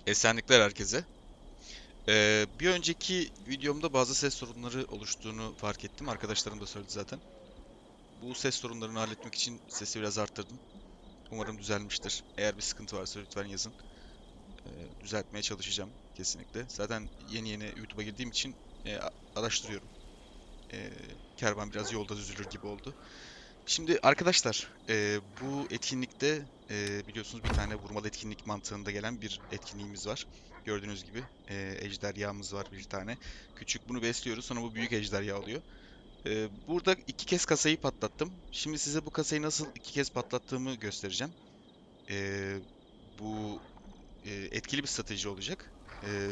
Esenlikler herkese. Bir önceki videomda bazı ses sorunları oluştuğunu fark ettim. Arkadaşlarım da söyledi zaten. Bu ses sorunlarını halletmek için sesi biraz arttırdım. Umarım düzelmiştir. Eğer bir sıkıntı varsa lütfen yazın. Düzeltmeye çalışacağım kesinlikle. Zaten yeni yeni YouTube'a girdiğim için araştırıyorum. Ee, Kervan biraz yolda düzülür gibi oldu. Şimdi arkadaşlar, bu etkinlikte biliyorsunuz bir tane vurmalı etkinlik mantığında gelen bir etkinliğimiz var. Gördüğünüz gibi ejderhamız var bir tane. Küçük bunu besliyoruz, sonra bu büyük ejderha oluyor. Burada iki kez kasayı patlattım. Şimdi size bu kasayı nasıl iki kez patlattığımı göstereceğim. E, Bu etkili bir strateji olacak.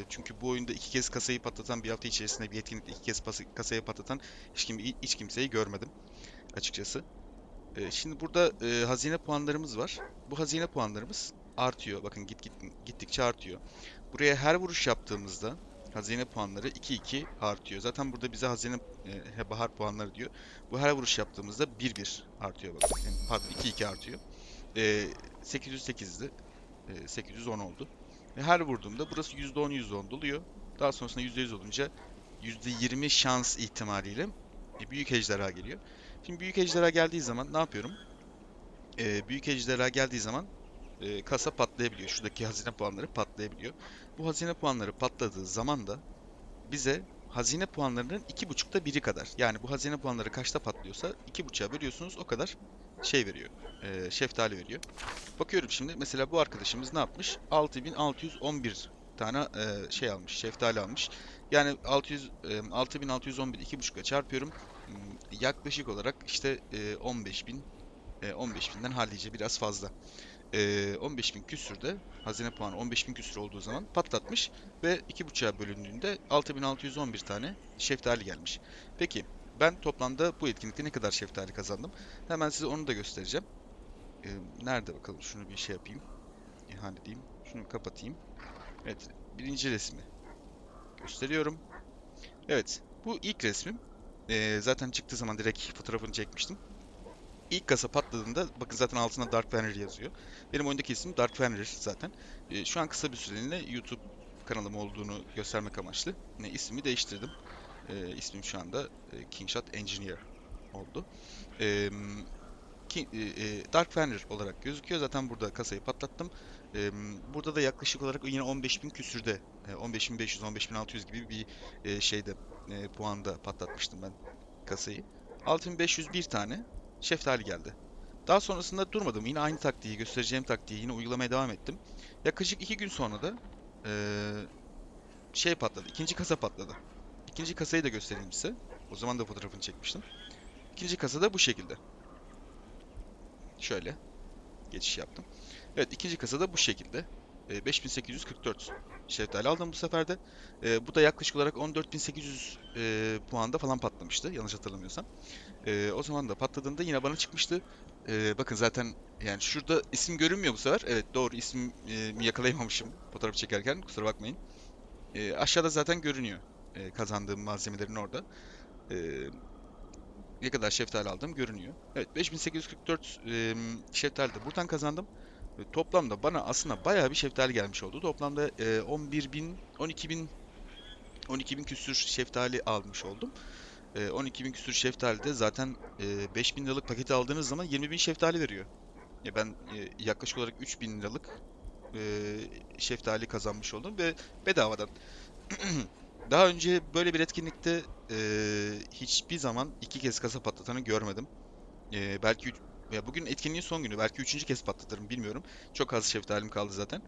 Çünkü bu oyunda iki kez kasayı patlatan, bir hafta içerisinde bir etkinlikte iki kez kasayı patlatan hiç kimseyi görmedim açıkçası. Şimdi burada hazine puanlarımız var. Bu hazine puanlarımız artıyor. Bakın gittikçe artıyor. Buraya her vuruş yaptığımızda hazine puanları 2-2 artıyor. Zaten burada bize hazine bahar puanları diyor. Bu her vuruş yaptığımızda 1-1 artıyor bakın. Yani pardon 2-2 artıyor. 808'di. 810 oldu. Ve her vurduğumda burası %10 %10 doluyor. Daha sonrasında %100 olunca %20 şans ihtimaliyle büyük ejderha geliyor. Şimdi büyük ejderha geldiği zaman ne yapıyorum? Büyük ejderha geldiği zaman kasa patlayabiliyor. Şuradaki hazine puanları patlayabiliyor. Bu hazine puanları patladığı zaman da bize hazine puanlarının 2,5'ta biri kadar. Yani bu hazine puanları kaçta patlıyorsa 2,5'a bölüyorsunuz o kadar şey veriyor. Şeftali veriyor. Bakıyorum şimdi mesela bu arkadaşımız ne yapmış? 6611 tane şey almış, şeftali almış. Yani 6611 2,5'la çarpıyorum. Yaklaşık olarak işte 15.000 15 binden hallice biraz fazla. 15 bin küsür de hazine puanı 15 bin küsür olduğu zaman patlatmış ve 2,5'a bölündüğünde 6611 tane şeftali gelmiş. Peki ben toplamda bu etkinlikte ne kadar şeftali kazandım? Hemen size onu da göstereceğim. Ee, Nerede bakalım şunu bir şey yapayım. Halledeyim. Şunu kapatayım. Evet, birinci resmi gösteriyorum. Evet, bu ilk resmim. Zaten çıktığı zaman direkt fotoğrafını çekmiştim. İlk kasa patladığında bakın zaten altına Dark Fenrir yazıyor. Benim oyundaki ismim Dark Fenrir zaten. Şu an kısa bir süreliğine YouTube kanalım olduğunu göstermek amaçlı ismimi değiştirdim. İsmim şu anda Kingshot Engineer oldu. E, Dark Fenrir olarak gözüküyor. Zaten burada kasayı patlattım. Burada da yaklaşık olarak yine 15.000 küsürde, 15.500, 15.600 gibi bir şeyde puanda patlatmıştım ben kasayı. 6.501 tane şeftali geldi. Daha sonrasında durmadım. Yine aynı taktiği, göstereceğim taktiği yine uygulamaya devam ettim. Yaklaşık 2 gün sonra da eee, şey patladı. İkinci kasa patladı. İkinci kasayı da göstereyim size. O zaman da fotoğrafını çekmiştim. İkinci kasa da bu şekilde. Şöyle geçiş yaptım. Evet, ikinci kasada bu şekilde. 5844 şeftali aldım bu sefer de. Bu da yaklaşık olarak 14.800 puanda falan patlamıştı yanlış hatırlamıyorsam. O zaman da patladığında yine bana çıkmıştı. Bakın zaten yani şurada isim görünmüyor bu sefer. Evet doğru ismimi yakalayamamışım fotoğrafı çekerken kusura bakmayın. Aşağıda zaten görünüyor kazandığım malzemelerin orada. Ee, Ne kadar şeftali aldığım görünüyor. Evet 5844 şeftali de buradan kazandım. Toplamda bana aslında bayağı bir şeftali gelmiş oldu. Toplamda 11.000, 12.000, 12.000 küsür şeftali almış oldum. 12.000 küsür şeftali de zaten 5.000 liralık paketi aldığınız zaman 20.000 şeftali veriyor. Ben yaklaşık olarak 3.000 liralık şeftali kazanmış oldum ve bedavadan. Daha önce böyle bir etkinlikte hiçbir zaman iki kez kasa patlatanı görmedim. Belki ya bugün etkinliğin son günü. Belki üçüncü kez patlatırım bilmiyorum. Çok az şeftalim kaldı zaten.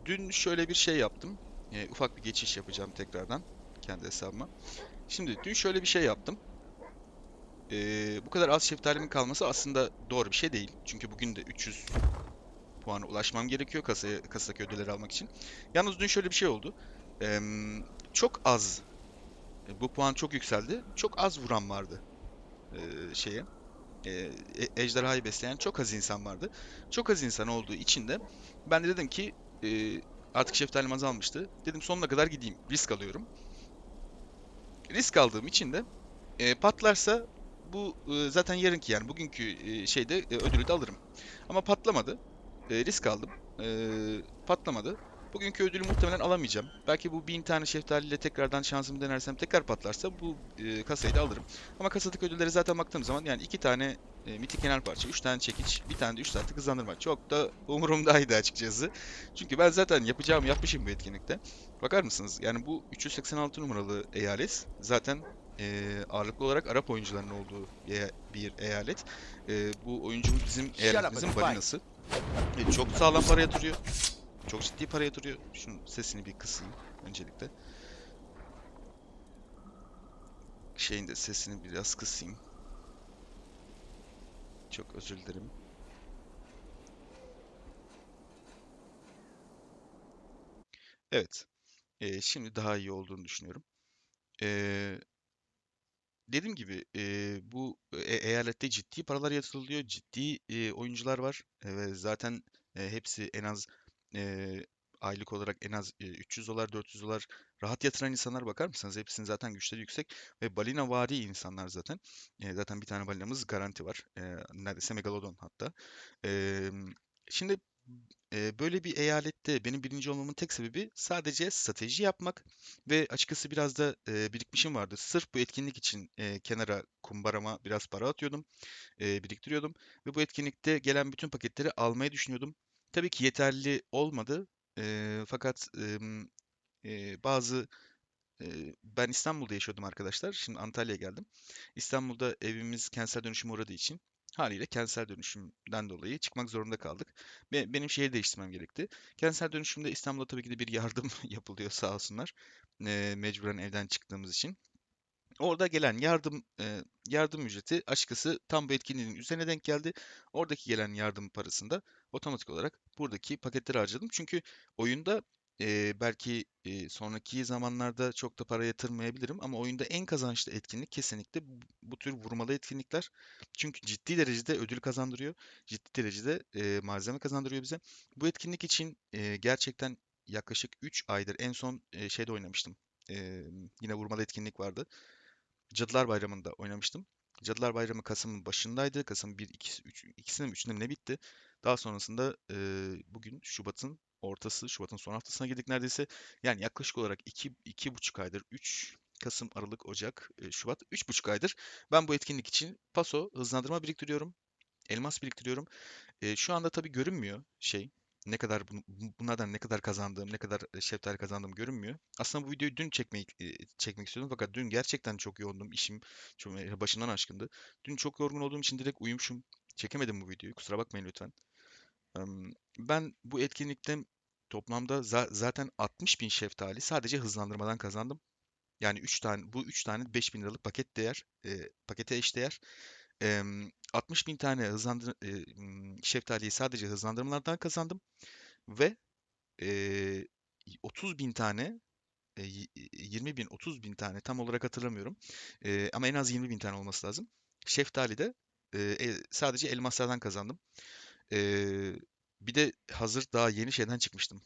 Dün şöyle bir şey yaptım. Ufak bir geçiş yapacağım tekrardan kendi hesabıma. Şimdi dün şöyle bir şey yaptım. Bu kadar az şeftalimin kalması aslında doğru bir şey değil. Çünkü bugün de 300 puana ulaşmam gerekiyor kasadaki ödülleri almak için. Yalnız dün şöyle bir şey oldu. Eee, Çok az, bu puan çok yükseldi. Çok az vuran vardı şeye. Ejderhayı besleyen çok az insan vardı. Çok az insan olduğu için de ben de dedim ki artık şeftalim azalmıştı. Dedim sonuna kadar gideyim. Risk alıyorum. Risk aldığım için de patlarsa bu zaten yarınki yani bugünkü şeyde ödülü de alırım. Ama patlamadı. Risk aldım. Patlamadı. Bugünkü ödülü muhtemelen alamayacağım. Belki bu 1000 tane şeftaliyle tekrardan şansımı denersem tekrar patlarsa bu kasayı da alırım. Ama kasadaki ödülleri zaten baktığım zaman yani 2 tane mitik kenar parça, 3 tane çekiç, bir tane de 3 saatlik hızlandırma. Çok da umurumdaydı açıkçası. Çünkü ben zaten yapacağımı yapmışım bu etkinlikte. Bakar mısınız? Yani bu 386 numaralı eyalet zaten ağırlıklı olarak Arap oyuncuların olduğu bir eyalet. Bu oyuncumuz bizim Shut up and eyaletimizin fight. balinası. Çok sağlam para yatırıyor. Çok ciddi para yatırıyor. Şunun sesini bir kısayım öncelikle. Şeyin de sesini biraz kısayım. Çok özür dilerim. Evet. Şimdi daha iyi olduğunu düşünüyorum. Ee, Dediğim gibi bu eyalette ciddi paralar yatırılıyor. Ciddi oyuncular var. Ve zaten hepsi en az aylık olarak en az 300 dolar 400 dolar rahat yatıran insanlar, bakar mısınız? Hepsinin zaten güçleri yüksek ve balina insanlar zaten. Zaten bir tane balinamız garanti var. Neredeyse megalodon hatta. Eee, Şimdi böyle bir eyalette benim birinci olmamın tek sebebi sadece strateji yapmak ve açıkçası biraz da birikmişim vardı. Sırf bu etkinlik için kenara kumbarama biraz para atıyordum, biriktiriyordum ve bu etkinlikte gelen bütün paketleri almayı düşünüyordum. Tabii ki yeterli olmadı. Fakat bazı ben İstanbul'da yaşıyordum arkadaşlar. Şimdi Antalya'ya geldim. İstanbul'da evimiz kentsel dönüşüme uğradığı için haliyle kentsel dönüşümden dolayı çıkmak zorunda kaldık. Ve benim şehir değiştirmem gerekti. Kentsel dönüşümde İstanbul'da tabii ki de bir yardım yapılıyor sağ olsunlar. Mecburen evden çıktığımız için. Orada gelen yardım ücreti açıkçası tam bu etkinliğin üzerine denk geldi. Oradaki gelen yardım parasını da otomatik olarak buradaki paketleri harcadım. Çünkü oyunda belki sonraki zamanlarda çok da para yatırmayabilirim ama oyunda en kazançlı etkinlik kesinlikle bu tür vurmalı etkinlikler. Çünkü ciddi derecede ödül kazandırıyor. Ciddi derecede malzeme kazandırıyor bize. Bu etkinlik için gerçekten yaklaşık 3 aydır en son şeyde oynamıştım. E, Yine vurmalı etkinlik vardı. Cadılar Bayramı'nda oynamıştım. Cadılar Bayramı Kasım'ın başındaydı. Kasım 1, 2, 3, ikisinde mi 3'ünde mi ne bitti. Daha sonrasında bugün Şubat'ın ortası, Şubat'ın son haftasına girdik neredeyse. Yani yaklaşık olarak 2,5 aydır, 3 Kasım, Aralık, Ocak, Şubat, 3,5 aydır ben bu etkinlik için paso, hızlandırma biriktiriyorum, elmas biriktiriyorum. Şu anda tabii görünmüyor şey. Ne kadar bunlardan ne kadar kazandığım, ne kadar şeftali kazandığım görünmüyor. Aslında bu videoyu dün çekmek istiyordum fakat dün gerçekten çok yoğundum. İşim çok başımdan aşkındı. Dün çok yorgun olduğum için direkt uyumuşum. Çekemedim bu videoyu. Kusura bakmayın lütfen. Ben bu etkinlikte toplamda zaten 60 bin şeftali sadece hızlandırmadan kazandım. Yani 3 tane, bu 3 tane 5 bin liralık pakete eşdeğer. 60 bin tane şeftaliyi sadece hızlandırmalardan kazandım ve eee 30 bin tane, 20 bin, 30 bin tane tam olarak hatırlamıyorum. Ama en az 20 bin tane olması lazım. Şeftali de sadece elmaslardan kazandım. Eee, Bir de hazır daha yeni şeyden çıkmıştım.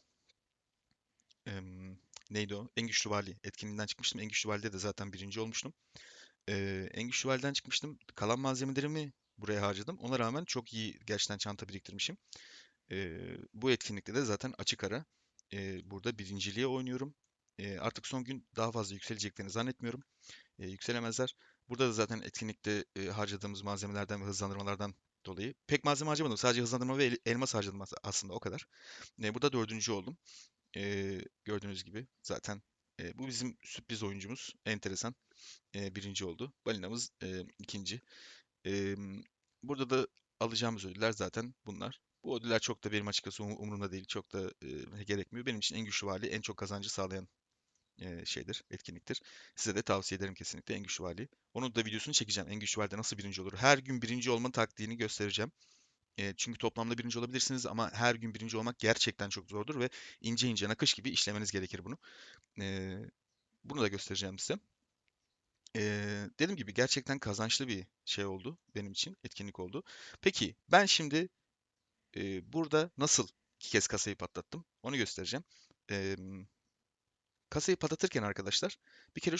Neydi o? En Güçlü Vali etkinliğinden çıkmıştım. En Güçlü Vali'de de zaten birinci olmuştum. En Güçlü Vali'den çıkmıştım. Kalan malzemelerimi buraya harcadım. Ona rağmen çok iyi gerçekten çanta biriktirmişim. Bu etkinlikte de zaten açık ara burada birinciliğe oynuyorum. Artık son gün daha fazla yükseleceklerini zannetmiyorum. Yükselemezler. Burada da zaten etkinlikte harcadığımız malzemelerden ve hızlandırmalardan dolayı pek malzeme harcamadım. Sadece hızlandırma ve elmas harcadım aslında o kadar. Burada dördüncü oldum. Gördüğünüz gibi zaten bu bizim sürpriz oyuncumuz. Enteresan. Birinci oldu. Balinamız ikinci. Em, Burada da alacağımız ödüller zaten bunlar. Bu ödüller çok da benim açıkçası umurumda değil. Çok da gerekmiyor. Benim için en güçlü vali en çok kazancı sağlayan şeydir, etkinliktir. Size de tavsiye ederim kesinlikle en güçlü vali. Onun da videosunu çekeceğim. En güçlü valide nasıl birinci olur? Her gün birinci olma taktiğini göstereceğim. Çünkü toplamda birinci olabilirsiniz ama her gün birinci olmak gerçekten çok zordur ve ince ince nakış gibi işlemeniz gerekir bunu. E, Bunu da göstereceğim size. Dediğim gibi gerçekten kazançlı bir şey oldu benim için, etkinlik oldu. Peki ben şimdi burada nasıl 2 kez kasayı patlattım onu göstereceğim. Em, Kasayı patlatırken arkadaşlar bir kere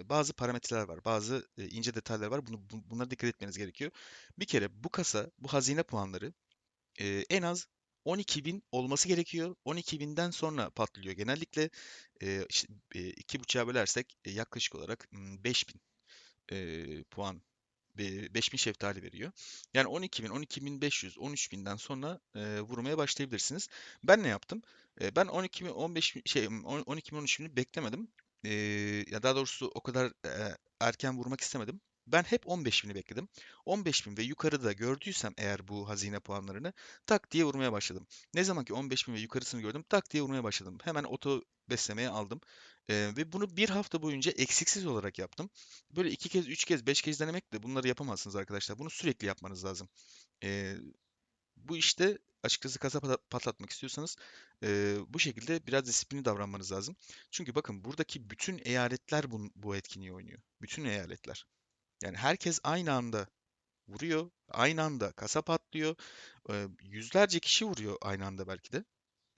bazı parametreler var, bazı ince detaylar var. Bunlara dikkat etmeniz gerekiyor. Bir kere bu kasa, bu hazine puanları en az 12.000 olması gerekiyor. 12.000'den sonra patlıyor. Genellikle işte, 2,5'a bölersek yaklaşık olarak 5.000 puan, 5.000 şeftali veriyor. Yani 12.000, 12.500, 13.000'den sonra vurmaya başlayabilirsiniz. Ben ne yaptım? Ben 12.000, 15.000 12.000, 13.000'i beklemedim. E, Ya daha doğrusu o kadar erken vurmak istemedim. Ben hep 15.000'i bekledim. 15.000 ve yukarıda gördüysem eğer bu hazine puanlarını tak diye vurmaya başladım. Ne zaman ki 15.000 ve yukarısını gördüm tak diye vurmaya başladım. Hemen oto beslemeye aldım. Ve bunu bir hafta boyunca eksiksiz olarak yaptım. Böyle 2 kez, 3 kez, 5 kez denemekle bunları yapamazsınız arkadaşlar. Bunu sürekli yapmanız lazım. Ee, Bu işte açıkçası kasa patlatmak istiyorsanız bu şekilde biraz disiplinli davranmanız lazım. Çünkü bakın buradaki bütün eyaletler bu etkinliği oynuyor. Bütün eyaletler. Yani herkes aynı anda vuruyor. Aynı anda kasa patlıyor. Yüzlerce kişi vuruyor aynı anda belki de.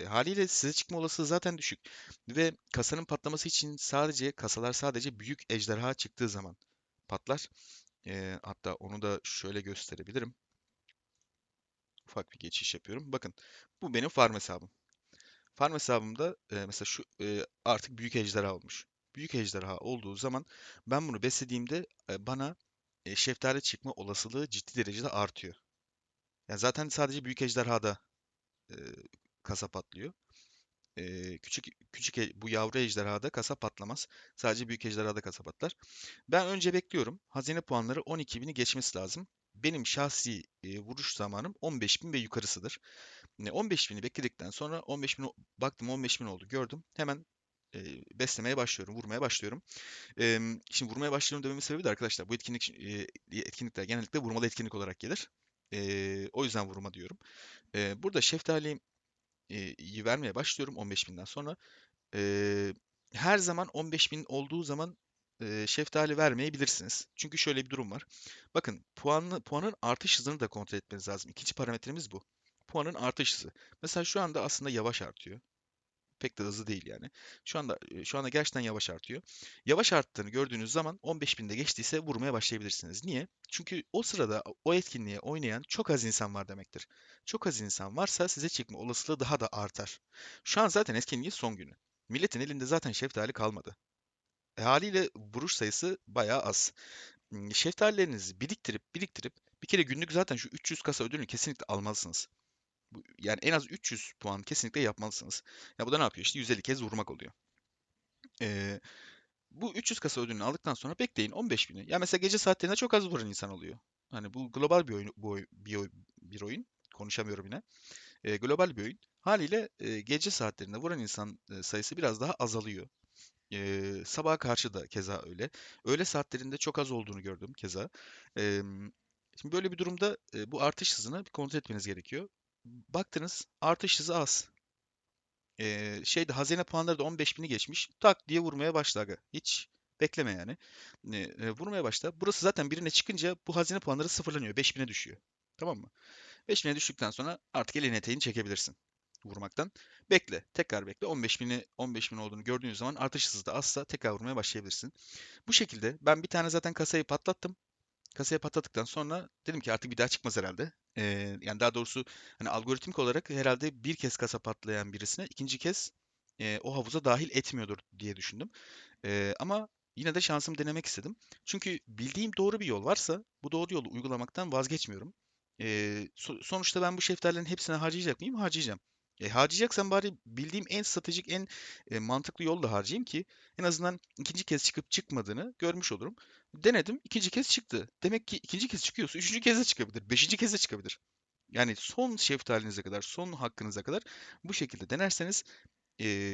Haliyle size çıkma olasılığı zaten düşük. Ve kasanın patlaması için kasalar sadece büyük ejderha çıktığı zaman patlar. Hatta onu da şöyle gösterebilirim. Ufak bir geçiş yapıyorum. Bakın bu benim farm hesabım. Farm hesabımda mesela şu artık büyük ejderha olmuş. Büyük ejderha olduğu zaman ben bunu beslediğimde bana şeftali çıkma olasılığı ciddi derecede artıyor. Yani zaten sadece büyük ejderhada e, kasa patlıyor. Küçük küçük bu yavru ejderhada kasa patlamaz. Sadece büyük ejderhada kasa patlar. Ben önce bekliyorum. Hazine puanları 12.000'i geçmesi lazım. Benim şahsi vuruş zamanım 15.000 ve yukarısıdır. 15.000'i bekledikten sonra 15.000 baktım 15.000 oldu gördüm. Hemen beslemeye başlıyorum, vurmaya başlıyorum. Şimdi vurmaya başlıyorum dememin sebebi de arkadaşlar bu etkinlikler genellikle vurmalı etkinlik olarak gelir. O yüzden vurma diyorum. Burada şeftaliyi vermeye başlıyorum 15.000'den sonra. Eee, Her zaman 15.000 olduğu zaman şeftali vermeyebilirsiniz. Çünkü şöyle bir durum var. Bakın puanın artış hızını da kontrol etmeniz lazım. İkinci parametremiz bu. Puanın artış hızı. Mesela şu anda aslında yavaş artıyor. Pek de hızlı değil yani. Şu anda gerçekten yavaş artıyor. Yavaş arttığını gördüğünüz zaman 15.000'de geçtiyse vurmaya başlayabilirsiniz. Niye? Çünkü o sırada o etkinliğe oynayan çok az insan var demektir. Çok az insan varsa size çıkma olasılığı daha da artar. Şu an zaten etkinliğin son günü. Milletin elinde zaten şeftali kalmadı. Haliyle vuruş sayısı bayağı az. Şeftalilerinizi biriktirip biriktirip bir kere günlük zaten şu 300 kasa ödülünü kesinlikle almalısınız. Yani en az 300 puan kesinlikle yapmalısınız. Ya bu da ne yapıyor? İşte 150 kez vurmak oluyor. Ee, Bu 300 kasa ödülünü aldıktan sonra bekleyin 15.000'i. Ya mesela gece saatlerinde çok az vuran insan oluyor. Hani bu global bir oyun, bir oyun. Konuşamıyorum yine. Global bir oyun. Haliyle gece saatlerinde vuran insan sayısı biraz daha azalıyor. Sabaha karşı da keza öyle. Öğle saatlerinde çok az olduğunu gördüm keza. Şimdi böyle bir durumda bu artış hızını bir kontrol etmeniz gerekiyor. Baktınız artış hızı az. Hazine puanları da 15.000'i geçmiş. Tak diye vurmaya başla aga. Hiç bekleme yani. Vurmaya başla. Burası zaten birine çıkınca bu hazine puanları sıfırlanıyor. 5.000'e düşüyor. Tamam mı? 5.000'e düştükten sonra artık elini eteğini çekebilirsin vurmaktan. Bekle. Tekrar bekle. 15.000 olduğunu gördüğünüz zaman artış hızı da azsa tekrar vurmaya başlayabilirsin. Bu şekilde ben bir tane zaten kasayı patlattım. Kasaya patladıktan sonra dedim ki artık bir daha çıkmaz herhalde. Yani daha doğrusu hani algoritmik olarak herhalde bir kez kasa patlayan birisine ikinci kez o havuza dahil etmiyordur diye düşündüm. Ama yine de şansımı denemek istedim. Çünkü bildiğim doğru bir yol varsa bu doğru yolu uygulamaktan vazgeçmiyorum. Sonuçta ben bu şeftalilerin hepsini harcayacak mıyım? Harcayacağım. Harcayacaksam bari bildiğim en stratejik, en mantıklı yolu da harcayayım ki en azından ikinci kez çıkıp çıkmadığını görmüş olurum. Denedim, ikinci kez çıktı. Demek ki ikinci kez çıkıyorsa üçüncü kez de çıkabilir, beşinci kez de çıkabilir. Yani son şeftalinize kadar, son hakkınıza kadar bu şekilde denerseniz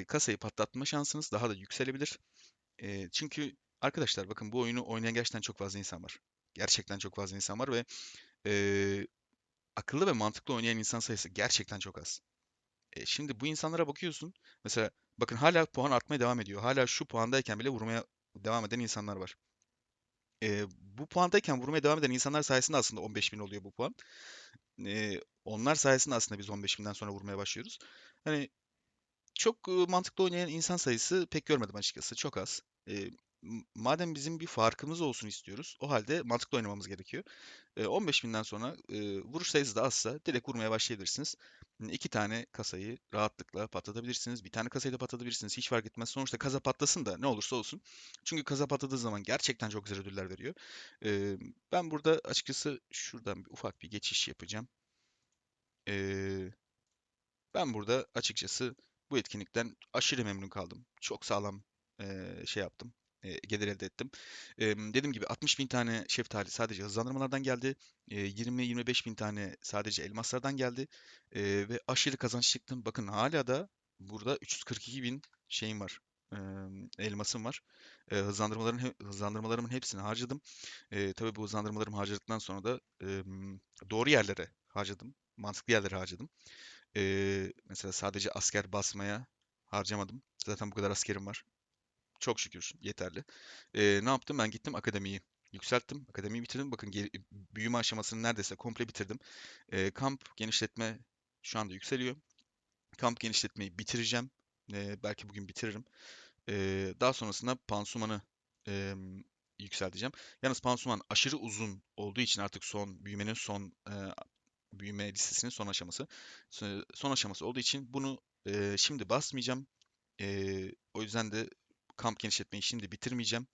kasayı patlatma şansınız daha da yükselebilir. Çünkü arkadaşlar bakın bu oyunu oynayan gerçekten çok fazla insan var. Gerçekten çok fazla insan var ve eee, akıllı ve mantıklı oynayan insan sayısı gerçekten çok az. Şimdi bu insanlara bakıyorsun. Mesela bakın hala puan artmaya devam ediyor. Hala şu puandayken bile vurmaya devam eden insanlar var. Bu puandayken vurmaya devam eden insanlar sayesinde aslında 15.000 oluyor bu puan. Onlar sayesinde aslında biz 15.000'den sonra vurmaya başlıyoruz. Hani çok mantıklı oynayan insan sayısı pek görmedim açıkçası. Çok az. madem bizim bir farkımız olsun istiyoruz, o halde mantıklı oynamamız gerekiyor. 15.000'den sonra vuruş sayısı da azsa direkt vurmaya başlayabilirsiniz. İki tane kasayı rahatlıkla patlatabilirsiniz. Bir tane kasayı da patlatabilirsiniz. Hiç fark etmez. Sonuçta kasa patlasın da ne olursa olsun. Çünkü kasa patladığı zaman gerçekten çok güzel ödüller veriyor. Eee, Ben burada açıkçası şuradan bir ufak bir geçiş yapacağım. Eee, Ben burada açıkçası bu etkinlikten aşırı memnun kaldım. Çok sağlam şey yaptım. Gelir elde ettim. Dediğim gibi 60 bin tane şeftali sadece hızlandırmalardan geldi. 20-25 bin tane sadece elmaslardan geldi. Ve aşırı kazanç çıktım. Bakın hala da burada 342 bin şeyim var. Elmasım var. Hızlandırmalarımın hepsini harcadım. Tabii bu hızlandırmalarımı harcadıktan sonra da doğru yerlere harcadım. Mantıklı yerlere harcadım. Mesela sadece asker basmaya harcamadım. Zaten bu kadar askerim var. Çok şükür yeterli. Ne yaptım? Ben gittim akademiyi yükselttim. Akademiyi bitirdim. Bakın büyüme aşamasını neredeyse komple bitirdim. Kamp genişletme şu anda yükseliyor. Kamp genişletmeyi bitireceğim. Belki bugün bitiririm. Daha sonrasında pansumanı yükselteceğim. Yalnız pansuman aşırı uzun olduğu için artık büyümenin son büyüme listesinin son aşaması. Son aşaması olduğu için bunu şimdi basmayacağım. O yüzden de kamp genişletmeyi şimdi bitirmeyeceğim.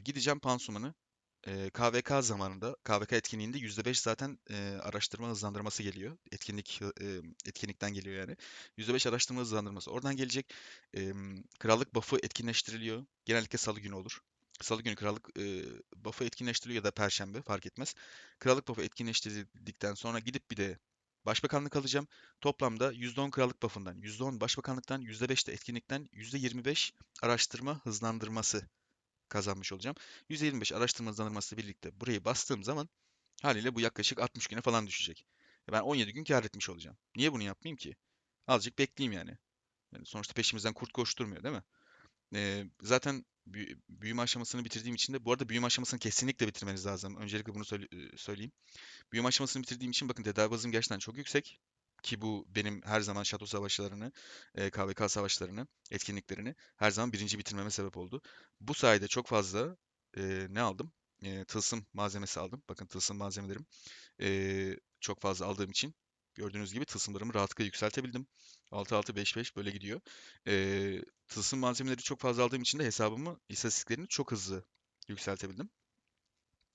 Gideceğim pansumanı. KVK zamanında, KVK etkinliğinde %5 zaten araştırma hızlandırması geliyor. Etkinlikten geliyor yani. %5 araştırma hızlandırması oradan gelecek. Krallık buff'ı etkinleştiriliyor. Genellikle Salı günü olur. Salı günü krallık buff'ı etkinleştiriliyor ya da Perşembe fark etmez. Krallık buff'ı etkinleştirildikten sonra gidip bir de Başbakanlık alacağım. Toplamda %10 krallık buff'ından, %10 başbakanlıktan, %5 de etkinlikten, %25 araştırma hızlandırması kazanmış olacağım. %25 araştırma hızlandırmasıyla birlikte burayı bastığım zaman haliyle bu yaklaşık 60 güne falan düşecek. Ben 17 gün kâr etmiş olacağım. Niye bunu yapmayayım ki? Azıcık bekleyeyim yani. Yani sonuçta peşimizden kurt koşturmuyor değil mi? Zaten büyüme aşamasını bitirdiğim için de bu arada büyüme aşamasını kesinlikle bitirmeniz lazım. Öncelikle bunu söyleyeyim. Büyüme aşamasını bitirdiğim için bakın tedavi hızım gerçekten çok yüksek. Ki bu benim her zaman şato savaşlarını, KVK savaşlarını, etkinliklerini her zaman birinci bitirmeme sebep oldu. Bu sayede çok fazla ne aldım? Tılsım malzemesi aldım. Bakın tılsım malzemelerim çok fazla aldığım için gördüğünüz gibi tılsımlarımı rahatlıkla yükseltebildim. 6-6-5-5 böyle gidiyor. Tılsım malzemeleri çok fazla aldığım için de hesabımı, istatistiklerini çok hızlı yükseltebildim.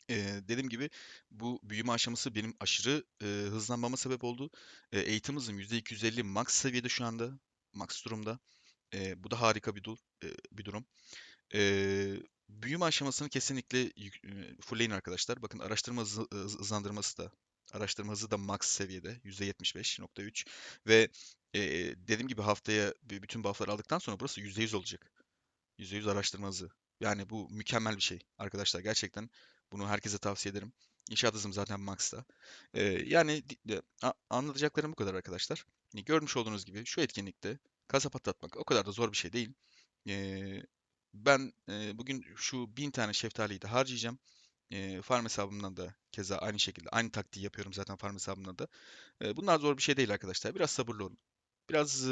Dediğim gibi bu büyüme aşaması benim aşırı hızlanmama sebep oldu. Eğitim hızım %250 max seviyede şu anda. Max durumda. Bu da harika bir durum. Büyüme aşamasını kesinlikle fullleyin arkadaşlar. Bakın araştırma hızı da max seviyede %75.3 ve dediğim gibi haftaya bütün buff'ları aldıktan sonra burası %100 olacak. %100 araştırma hızı. Yani bu mükemmel bir şey arkadaşlar. Gerçekten bunu herkese tavsiye ederim. İnşaat hızım zaten max'ta. Yani anlatacaklarım bu kadar arkadaşlar. Görmüş olduğunuz gibi şu etkinlikte kasa patlatmak o kadar da zor bir şey değil. Ee, Ben bugün şu 1.000 tane şeftaliyi de harcayacağım. Farm hesabımdan da keza aynı şekilde aynı taktiği yapıyorum zaten farm hesabımdan da. Bunlar zor bir şey değil arkadaşlar. Biraz sabırlı olun. Biraz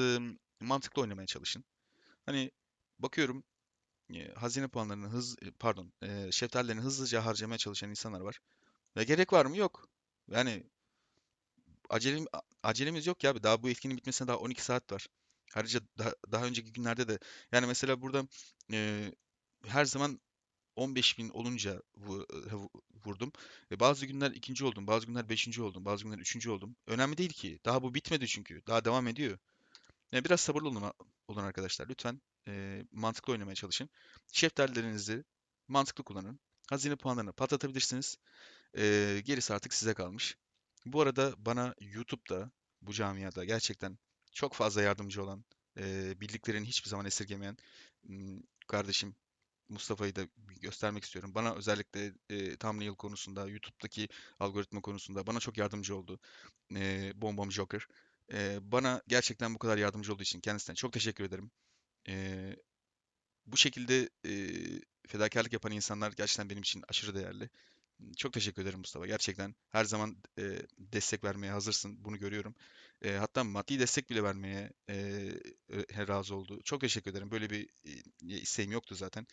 mantıklı oynamaya çalışın. Hani bakıyorum hazine puanlarını pardon, şeftalilerini hızlıca harcamaya çalışan insanlar var. Ve gerek var mı? Yok. Yani acelemiz yok ya abi. Daha bu etkinin bitmesine daha 12 saat var. Ayrıca daha önceki günlerde de yani mesela burada e, her zaman 15 bin olunca vurdum. Bazı günler ikinci oldum, bazı günler beşinci oldum, bazı günler üçüncü oldum. Önemli değil ki. Daha bu bitmedi çünkü. Daha devam ediyor. Yani biraz sabırlı olun arkadaşlar. Lütfen mantıklı oynamaya çalışın. Şeftalilerinizi mantıklı kullanın. Hazine puanlarını patlatabilirsiniz. Gerisi artık size kalmış. Bu arada bana YouTube'da, bu camiada gerçekten çok fazla yardımcı olan, bildiklerini hiçbir zaman esirgemeyen kardeşim Mustafa'yı da göstermek istiyorum. Bana özellikle thumbnail konusunda, YouTube'daki algoritma konusunda bana çok yardımcı oldu. Bombom Joker. Bana gerçekten bu kadar yardımcı olduğu için kendisine çok teşekkür ederim. Eee, Bu şekilde fedakarlık yapan insanlar gerçekten benim için aşırı değerli. Çok teşekkür ederim Mustafa. Gerçekten her zaman destek vermeye hazırsın. Bunu görüyorum. Hatta maddi destek bile vermeye razı oldu. Çok teşekkür ederim. Böyle bir isteğim yoktu zaten.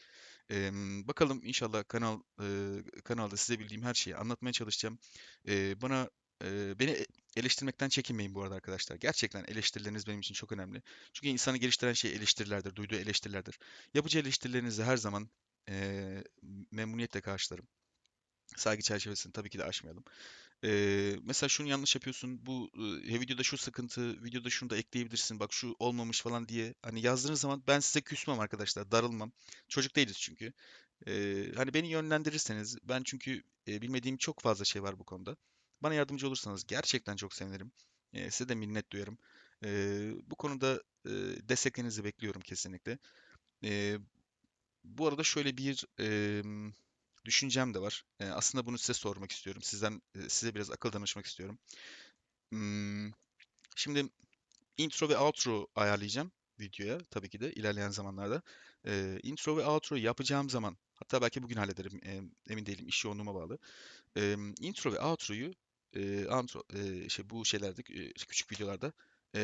Bakalım inşallah kanalda size bildiğim her şeyi anlatmaya çalışacağım. Bana beni eleştirmekten çekinmeyin bu arada arkadaşlar. Gerçekten eleştirileriniz benim için çok önemli. Çünkü insanı geliştiren şey eleştirilerdir, duyduğu eleştirilerdir. Yapıcı eleştirilerinizi her zaman memnuniyetle karşılarım. Saygı çerçevesini tabii ki de aşmayalım. Mesela şunu yanlış yapıyorsun, bu videoda şu sıkıntı, videoda şunu da ekleyebilirsin, bak şu olmamış falan diye hani yazdığınız zaman ben size küsmem arkadaşlar, darılmam. Çocuk değiliz çünkü. Hani beni yönlendirirseniz, ben çünkü bilmediğim çok fazla şey var bu konuda. Bana yardımcı olursanız gerçekten çok sevinirim. Size de minnet duyarım. Bu konuda desteklerinizi bekliyorum kesinlikle. Eee, Bu arada şöyle bir düşüncem de var. Aslında bunu size sormak istiyorum. Size biraz akıl danışmak istiyorum. Hmm, Şimdi intro ve outro ayarlayacağım videoya tabii ki de ilerleyen zamanlarda. Intro ve outro yapacağım zaman, hatta belki bugün hallederim, emin değilim, iş yoğunluğuma bağlı. Intro ve outro'yu bu şeylerde, küçük videolarda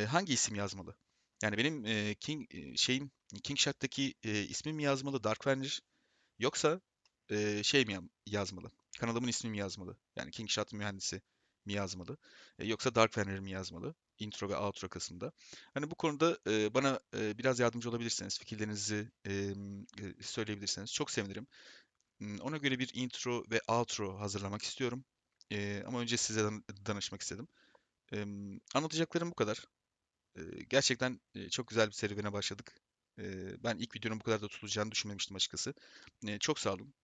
hangi isim yazmalı? Yani benim King Shark'taki ismim mi yazmalı, Dark Fenrir, yoksa şey mi yazmalı? Kanalımın ismi mi yazmalı? Yani King Shot mühendisi mi yazmalı? Yoksa Dark Fenrir mi yazmalı? Intro ve outro kısmında. Hani bu konuda bana biraz yardımcı olabilirseniz, fikirlerinizi söyleyebilirseniz çok sevinirim. Ona göre bir intro ve outro hazırlamak istiyorum. Ama önce size danışmak istedim. Anlatacaklarım bu kadar. Gerçekten çok güzel bir serüvene başladık. Ben ilk videonun bu kadar da tutulacağını düşünmemiştim açıkçası. Çok sağ olun.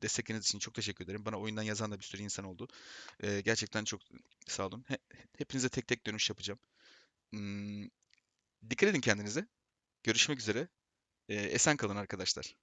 Destekleriniz için çok teşekkür ederim. Bana oyundan yazan da bir sürü insan oldu. Gerçekten çok sağ olun. Hepinize tek tek dönüş yapacağım. Hmm, Dikkat edin kendinize. Görüşmek üzere. Esen kalın arkadaşlar.